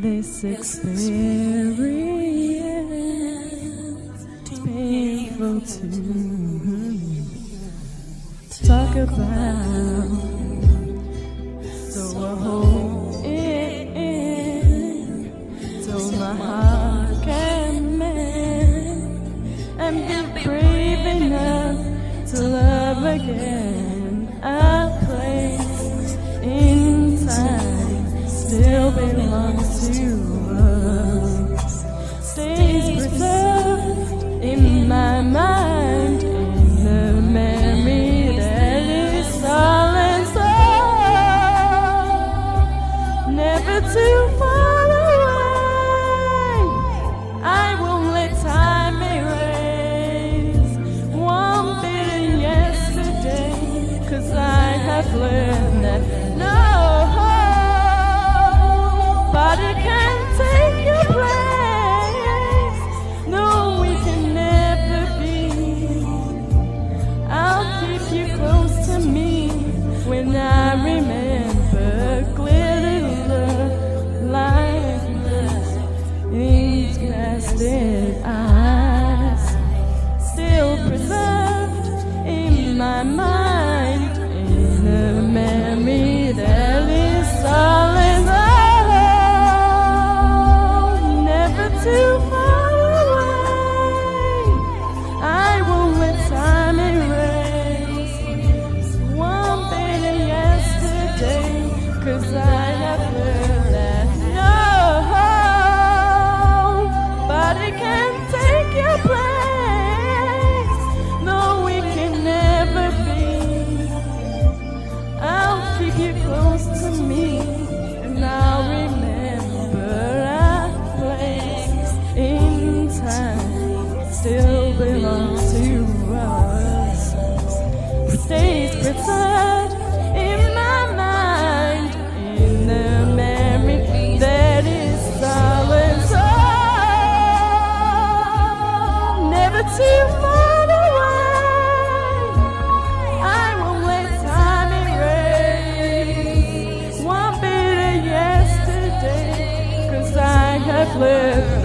This experience is painful to talk about, so I hold it in till my heart can mend and be brave enough to love again. A place in time still belongs to us, stays preserved in my mind, in the memory that is silent, so never too far away. I won't let time erase one bit of yesterday, 'cause I have learned that nobody can take your place. No, we can never be. I'll keep you close to me when I remember clear little like this. These glassed eyes still preserved in my mind, in the memory that is silent. Too far away. I won't let time erase one bit of yesterday, 'cause I have learned that nobody can take your place. No, we can never be. I'll keep you close to me, and I'll remember still belongs to us, stays preserved in my mind, in the memory that is silent, so never too far away. I won't let time erase one bit of yesterday, 'cause I have lived